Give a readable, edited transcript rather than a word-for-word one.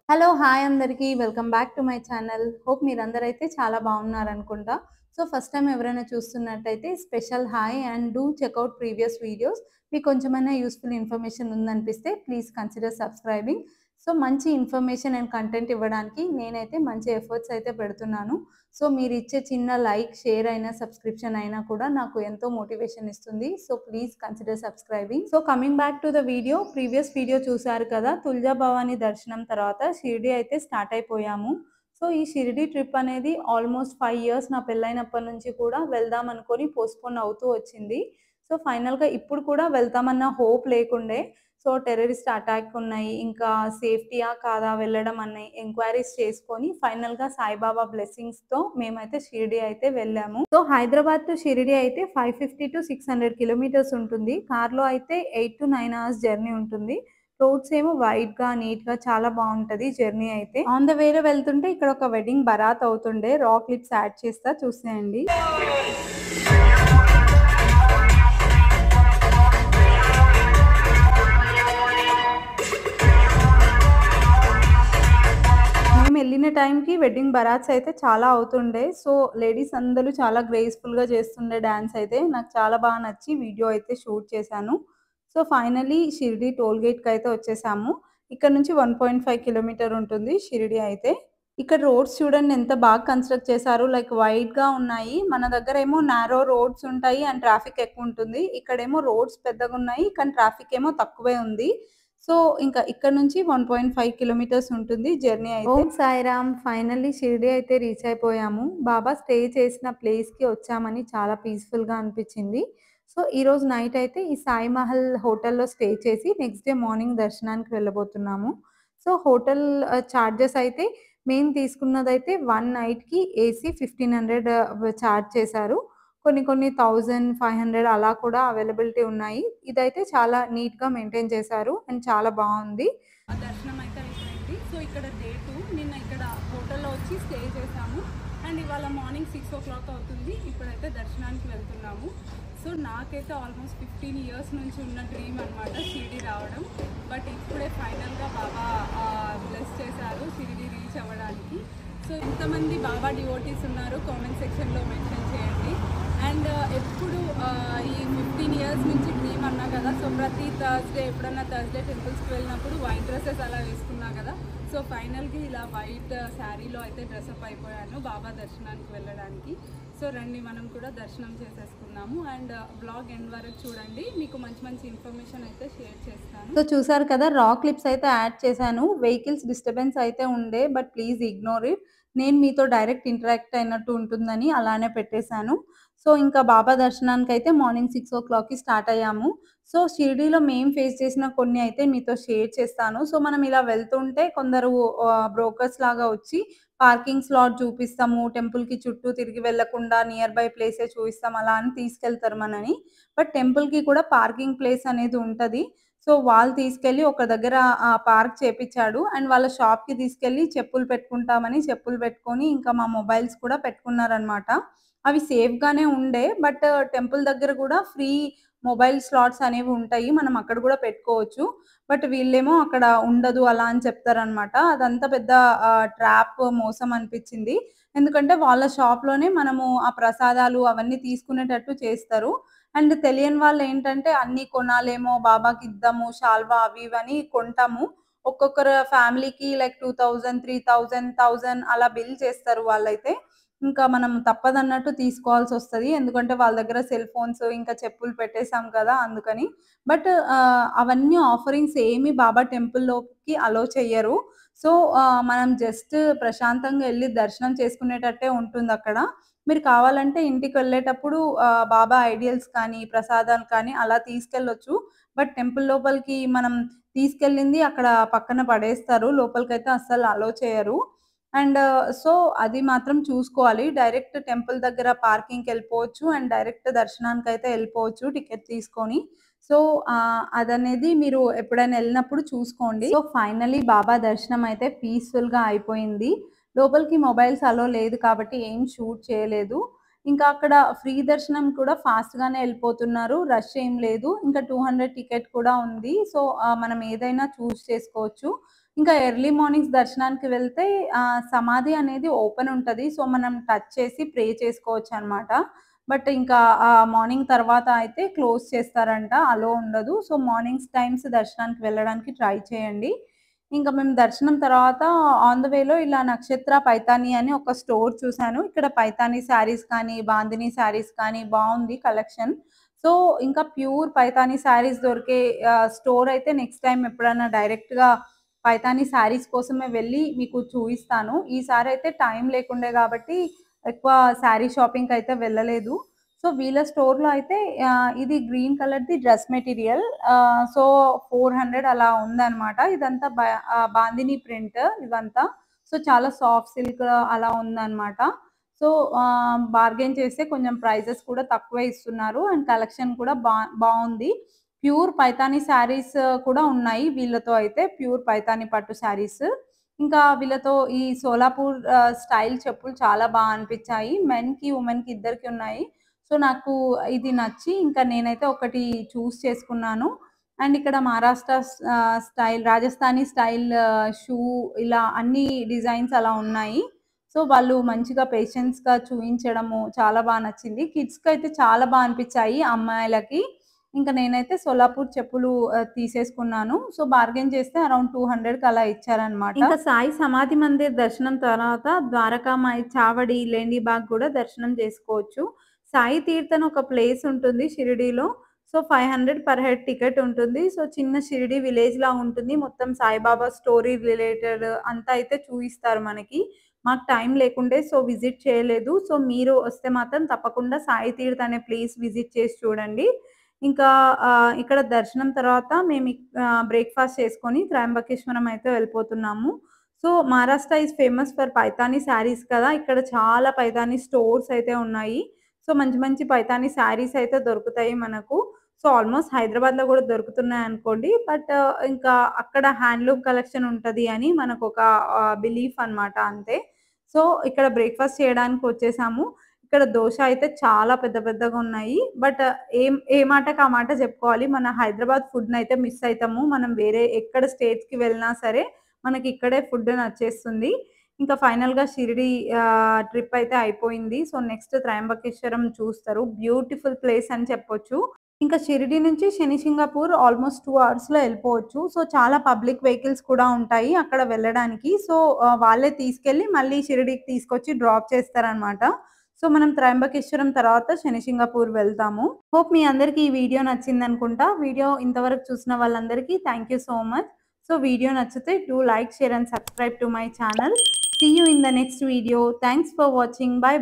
Hello! Hi అందరికీ. Welcome back to my channel. Hope మీరందరైతే చాలా బాగున్నారనుకుంటా. సో, ఫస్ట్ టైమ్ ఎవరైనా చూస్తున్నట్టయితే special hi and do check out previous videos. మీకు కొంచెమైనా యూజ్‌ఫుల్ ఇన్ఫర్మేషన్ ఉందనిపిస్తే ప్లీజ్ కన్సిడర్ సబ్స్క్రైబింగ్. సో, మంచి ఇన్ఫర్మేషన్ అండ్ కంటెంట్ ఇవ్వడానికి నేనైతే మంచి ఎఫర్ట్స్ అయితే పెడుతున్నాను. సో, మీరిచ్చే చిన్న లైక్, షేర్ అయినా, సబ్స్క్రిప్షన్ అయినా కూడా నాకు ఎంతో మోటివేషన్ ఇస్తుంది. So, please consider subscribing. So, coming back to the video. Previous video చూసారు కదా! తుల్జా భవాని దర్శనం తర్వాత షిరిడీ అయితే స్టార్ట్ అయిపోయాము. సో, ఈ షిరిడీ ట్రిప్ అనేది ఆల్మోస్ట్ 5 ఇయర్స్ నా పెళ్లైనప్పటి నుంచి కూడా వెళ్దాం అనుకోని పోస్ట్‌పోన్ అవుతూ వచ్చింది. సో, ఫైనల్‌గా ఇప్పుడు కూడా వెళ్తామన్న హోప్ లేకుండే. సో, టెర్రరిస్ట్ అటాక్ ఉన్నాయి. ఇంకా సేఫ్టీయా కాదా వెళ్ళడం అనే ఎంక్వైరీస్ చేసుకొని ఫైనల్‌గా సాయిబాబా బ్లెస్సింగ్స్‌తో మేమైతే షిరిడీ అయితే వెళ్ళాము. సో, హైదరాబాద్ టు షిరిడీ అయితే 550-600 కిలోమీటర్స్ ఉంటుంది. కార్‌లో అయితే 8-9 అవర్స్ జర్నీ ఉంటుంది. రోడ్స్ ఏమో వైడ్‌గా, నీట్‌గా చాలా బావుంటది జర్నీ అయితే. ఆన్ ద వేలో వెళ్తుంటే ఇక్కడ ఒక వెడ్డింగ్ బరాత్ అవుతుండే. రా క్లిప్స్ యాడ్ చేస్తా చూసేయండి. మేమెళ్ళిన టైంకి వెడ్డింగ్ బరాత్స్ అయితే చాలా అవుతుండే. సో, లేడీస్ అందరూ చాలా గ్రేస్‌ఫుల్‌గా చేస్తుండే డాన్స్ అయితే. నాకు చాలా బాగా నచ్చి వీడియో అయితే షూట్ చేశాను. సో, ఫైనల్లీ షిరిడీ టోల్ గేట్‌కయితే వచ్చేసాము. ఇక్కడ నుంచి 1.5 కిలోమీటర్ ఉంటుంది షిరిడీ అయితే. ఇక్కడ రోడ్స్ చూడండి ఎంత బాగా కన్‌స్ట్రక్ట్ చేశారు. లైక్ వైడ్‌గా ఉన్నాయి. మన దగ్గరేమో నారో రోడ్స్ ఉంటాయి అండ్ ట్రాఫిక్ ఎక్కువుంటుంది. ఇక్కడేమో రోడ్స్ పెద్దగున్నాయి. కానీ ట్రాఫిక్ ఏమో తక్కువే ఉంది. సో, ఇంకా ఇక్కడ నుంచి 1.5 కిలోమీటర్స్ ఉంటుంది జర్నీ అయితే. ఓం సాయిరామ్! ఫైనల్లీ షిరిడీ అయితే రీచ్ అయిపోయాము. బాబా స్టే చేసిన ప్లేస్‌కి వచ్చామని చాలా పీస్‌ఫుల్‌గా అనిపిచ్చింది. సో, ఈరోజు నైట్ అయితే ఈ సాయి మహల్ హోటల్‌లో స్టే చేసి నెక్స్ట్ డే మార్నింగ్ దర్శనానికి వెళ్ళబోతున్నాము. సో, హోటల్ చార్జెస్ అయితే మేము తీసుకున్నదైతే 1 నైట్‌కి ఏసీ 1500 చార్జ్ చేశారు. కొన్ని కొన్ని 1500 అలా కూడా అవైలబిలిటీ ఉన్నాయి. ఇదైతే చాలా నీట్‌గా మెయింటైన్ చేశారు అండ్ చాలా బావుంది. ఆ దర్శనం అయితే అయిపోయింది. సో ఇక్కడ డే 2 నిన్న ఇక్కడ హోటల్‌లో వచ్చి స్టే చేసాము. అండ్ ఇవాళ మార్నింగ్ 6:00 అవుతుంది. ఇప్పుడైతే దర్శనానికి వెళ్తున్నాము. సో నాకైతే ఆల్మోస్ట్ 15 ఇయర్స్ నుంచి ఉన్న డ్రీమ్ అనమాట షిరిడీ రావడం. బట్ ఇప్పుడే ఫైనల్‌గా బాబా బ్లెస్ చేశారు షిరిడీ రీచ్ అవ్వడానికి. సో ఎంతమంది బాబా డివోటీస్ ఉన్నారు కామెంట్ సెక్షన్‌లో మెన్షన్ చేయండి. అండ్ ఎప్పుడు ఈ 15 ఇయర్స్ నుంచి డ్రీమ్ అన్నా కదా. సో ప్రతి థర్స్డే ఎప్పుడన్నా థర్స్డే టెంపుల్స్కి వెళ్ళినప్పుడు వైట్ డ్రెస్సెస్ అలా వేసుకున్నా కదా. సో ఫైనల్గా ఇలా వైట్ శారీలో అయితే డ్రెస్అప్ అయిపోయాను బాబా దర్శనానికి వెళ్ళడానికి. సో రండి మనం కూడా దర్శనం చేసేసుకున్నాము. అండ్ బ్లాగ్ ఎండ్ వరకు చూడండి, మీకు మంచి మంచి ఇన్ఫర్మేషన్ అయితే షేర్ చేస్తాను. సో, చూసారు కదా! రా క్లిప్స్ అయితే యాడ్ చేశాను. వెహికల్స్ డిస్టర్బెన్స్ అయితే ఉండే బట్ ప్లీజ్ ఇగ్నోర్ ఇట్. నేను మీతో డైరెక్ట్ ఇంటరాక్ట్ అయినట్టు ఉంటుందని అలానే పెట్టేశాను. సో, ఇంకా బాబా దర్శనానికైతే మార్నింగ్ 6:00కి స్టార్ట్ అయ్యాము. సో, షిరిడీలో మేము ఫేస్ చేసిన కొన్ని అయితే మీతో షేర్ చేస్తాను. సో, మనం ఇలా వెళ్తుంటే కొందరు బ్రోకర్స్ లాగా వచ్చి పార్కింగ్ స్లాట్ చూపిస్తాము, టెంపుల్‌కి చుట్టూ తిరిగి వెళ్ళకుండా నియర్ బై ప్లేసే చూపిస్తాం అలా అని తీసుకెళ్తారు మనని. బట్ టెంపుల్‌కి కూడా పార్కింగ్ ప్లేస్ అనేది ఉంటది. సో, వాళ్ళు తీసుకెళ్ళి ఒక దగ్గర పార్క్ చేపిచ్చాడు. అండ్ వాళ్ళ షాప్‌కి తీసుకెళ్ళి చెప్పులు పెట్టుకుంటామని చెప్పులు పెట్టుకొని, ఇంకా మా మొబైల్స్ కూడా పెట్టుకున్నారనమాట. అవి సేఫ్‌గానే ఉండే. బట్ టెంపుల్ దగ్గర కూడా ఫ్రీ మొబైల్ స్లాట్స్ అనేవి ఉంటాయి. మనం అక్కడ కూడా పెట్టుకోవచ్చు. బట్ వీళ్ళేమో అక్కడ ఉండదు అలా అని చెప్తారనమాట. అదంతా పెద్ద ట్రాప్ మోసం అనిపిచ్చింది. ఎందుకంటే వాళ్ళ షాప్‌లోనే మనము ఆ ప్రసాదాలు అవన్నీ తీసుకునేటట్టు చేస్తారు. అండ్ తెలియని వాళ్ళేంటంటే అన్నీ కొనాలేమో, బాబాకిద్దాము, శాల్వా అవి ఇవని కొంటాము. ఒక్కొక్కరు ఫ్యామిలీకి లైక్ 2000, 3000, 1000 అలా బిల్ చేస్తారు వాళ్ళైతే. ఇంకా మనం తప్పదన్నట్టు తీసుకోవాల్సొస్తది. ఎందుకంటే వాళ్ళ దగ్గర సెల్ ఫోన్స్, ఇంకా చెప్పులు పెట్టేసాం కదా! అందుకని. బట్ అవన్నీ ఆఫరింగ్స్ ఏమి బాబా టెంపుల్‌లోకి అలో చెయ్యరు. సో, మనం జస్ట్ ప్రశాంతంగా ఎళ్లి దర్శనం చేసుకునేటట్టే ఉంటుందక్కడ. మీరు కావాలంటే ఇంటికెళ్ళేటప్పుడు బాబా ఐడియల్స్ కానీ, ప్రసాదాలు కానీ అలా తీసుకెళ్ళొచ్చు. బట్ టెంపుల్ లోపలికి మనం తీసుకెళ్ళింది అక్కడ పక్కన పడేస్తారు. లోపలికైతే అస్సలు అలో చేయరు. అండ్ సో, అది మాత్రం చూసుకోవాలి. డైరెక్ట్ టెంపుల్ దగ్గర పార్కింగ్‌కెళ్ళిపోవచ్చు అండ్ డైరెక్ట్ దర్శనానికైతే ఎళ్ళిపోవచ్చు టికెట్ తీసుకొని. సో, అదనేది మీరు ఎప్పుడైనా ఎళ్ళినప్పుడు చూసుకోండి. సో, ఫైనల్లీ బాబా దర్శనం అయితే పీస్‌ఫుల్‌గా అయిపోయింది. లోపలికి మొబైల్స్ అలో లేదు కాబట్టి ఏం షూట్ చేయలేదు. ఇంకా అక్కడ ఫ్రీ దర్శనం కూడా ఫాస్ట్‌గానే ఎళ్ళిపోతున్నారు. రష్ ఏం లేదు. ఇంకా 200 టికెట్ కూడా ఉంది. సో, మనం ఏదైనా చేసుకోవచ్చు. ఇంకా ఎర్లీ మార్నింగ్స్ దర్శనానికి వెళ్తే సమాధి అనేది ఓపెన్ ఉంటది. సో, మనం టచ్ చేసి ప్రే చేసుకోవచ్చనమాట. బట్ ఇంకా మార్నింగ్ తర్వాత అయితే క్లోజ్ చేస్తారంట. అలో ఉండదు. సో, మార్నింగ్స్ టైమ్స్ దర్శనానికి వెళ్ళడానికి ట్రై చేయండి. ఇంకా మేము దర్శనం తర్వాత ఆన్ ద వేలో ఇలా నక్షత్ర పైతాని అని ఒక స్టోర్ చూసాను. ఇక్కడ పైతాని శారీస్ కానీ, బాందిని శారీస్ కానీ బావుంది కలెక్షన్. సో, ఇంకా ప్యూర్ పైతాని శారీస్ దొరికే స్టోర్ అయితే నెక్స్ట్ టైమ్ ఎప్పుడన్నా డైరెక్ట్‌గా పైతాని శారీస్ కోసమే వెళ్ళి మీకు చూయిస్తాను. ఈసారైతే టైం లేకుండే గాబట్టి ఎక్కువ శారీ షాపింగ్‌కయితే వెళ్ళలేదు. సో, వీళ్ళ స్టోర్‌లో అయితే ఇది గ్రీన్ కలర్‌ది డ్రెస్ మెటీరియల్. సో, 400 అలా ఉందనమాట. ఇదంతా బాందిని ప్రింట్ ఇవంతా. సో, చాలా సాఫ్ట్ సిల్క్ అలా ఉందనమాట. సో, బార్గెయిన్ చేస్తే కొంచెం ప్రైజెస్ కూడా తక్కువే ఇస్తున్నారు. అండ్ కలెక్షన్ కూడా బావుంది. ప్యూర్ పైతాని శారీస్ కూడా ఉన్నాయి వీళ్ళతో అయితే. ప్యూర్ పైతాని పట్టు శారీస్. ఇంకా వీళ్ళతో ఈ సోలాపూర్ స్టైల్ చెప్పులు చాలా అనిపిచ్చాయి. మెన్‌కి, వుమెన్‌కి ఇద్దరికీ ఉన్నాయి. సో, నాకు ఇది నచ్చి ఇంకా నేనైతే ఒకటి చేసుకున్నాను. అండ్ ఇక్కడ Maharashtra style, Rajasthani style shoe ఇలా అన్ని డిజైన్స్ అలా ఉన్నాయి. సో, వాళ్ళు మంచిగా పేషెన్స్‌గా చూయించడము చాలా నచ్చింది. కిడ్స్‌కైతే చాలా అనిపిచ్చాయి అమ్మాయిలకి. ఇంక నేనైతే సోలాపూర్ చెప్పులు తీసేసుకున్నాను. సో, బార్గెయిన్ చేస్తే అరౌండ్ 200కి అలా ఇచ్చారనమాట. ఇంకా సాయి సమాధి మందిర్ దర్శనం తర్వాత ద్వారకామాయి, చావడి, లేండిబాగ్ కూడా దర్శనం చేసుకోవచ్చు. సాయి తీర్థ్ అని ఒక ప్లేస్ ఉంటుంది షిరిడీలో. సో, 500 పర్ హెడ్ టికెట్ ఉంటుంది. సో, చిన్న షిరిడీ విలేజ్‌లా ఉంటుంది. మొత్తం సాయిబాబా స్టోరీ రిలేటెడ్ అంతా అయితే చూయిస్తారు మనకి. మాకు టైం లేకుండే సో, విజిట్ చేయలేదు. సో, మీరు వస్తే మాత్రం తప్పకుండా సాయి తీర్థ్ అనే ప్లేస్ విజిట్ చేసి చూడండి. ఇంకా ఇక్కడ దర్శనం తర్వాత మేము బ్రేక్‌ఫాస్ట్ చేసుకొని త్రయంబకేశ్వరం అయితే వెళ్ళిపోతున్నాము. So, Maharashtra is famous for Paithani saris కదా! ఇక్కడ చాలా పైతాని స్టోర్స్ అయితే ఉన్నాయి. సో, మంచి మంచి పైతాని శారీస్ అయితే దొరుకుతాయి మనకు. సో, ఆల్‌మోస్ట్ హైదరాబాద్‌లో కూడా దొరుకుతున్నాయనుకోండి. బట్ ఇంకా అక్కడ హ్యాండ్లూమ్ కలెక్షన్ ఉంటది అని మనకొక బిలీఫ్ అనమాట అంతే. సో, ఇక్కడ బ్రేక్‌ఫాస్ట్ చేయడానికి వచ్చేసాము. ఇక్కడ దోస అయితే చాలా పెద్ద పెద్దగా ఉన్నాయి. బట్ ఏ మాటకి ఆ మాట చెప్పుకోవాలి. మన హైదరాబాద్ ఫుడ్‌నయితే మిస్ అయితాము. మనం వేరే ఎక్కడ స్టేట్స్‌కి వెళ్ళినా సరే మనకి ఇక్కడే ఫుడ్ నచ్చేస్తుంది. ఇంకా ఫైనల్‌గా షిరిడీ ట్రిప్ అయితే అయిపోయింది. సో, నెక్స్ట్ త్రయంబకేశ్వరం చూస్తారు. బ్యూటిఫుల్ ప్లేస్ అని చెప్పొచ్చు. ఇంకా షిరిడీ నుంచి శనిసింగాపూర్ ఆల్‌మోస్ట్ 2 అవర్స్‌లో ఎళ్ళిపోవచ్చు. సో, చాలా పబ్లిక్ వెహికల్స్ కూడా ఉంటాయి అక్కడ వెళ్ళడానికి. సో, వాళ్ళే తీసుకెళ్ళి మళ్ళీ షిరిడీకి తీసుకొచ్చి డ్రాప్ చేస్తారనమాట. సో, మనం త్రయంబకేశ్వరం తర్వాత శనిసింగాపూర్ వెళ్తాము. హోప్ మీ అందరికీ ఈ వీడియో నచ్చిందనుకుంటా. వీడియో ఇంతవరకు చూసిన వాళ్ళందరికీ thank you so much. So, video నచ్చితే do like, share and subscribe to my channel. See you in the next video. Thanks for watching. By.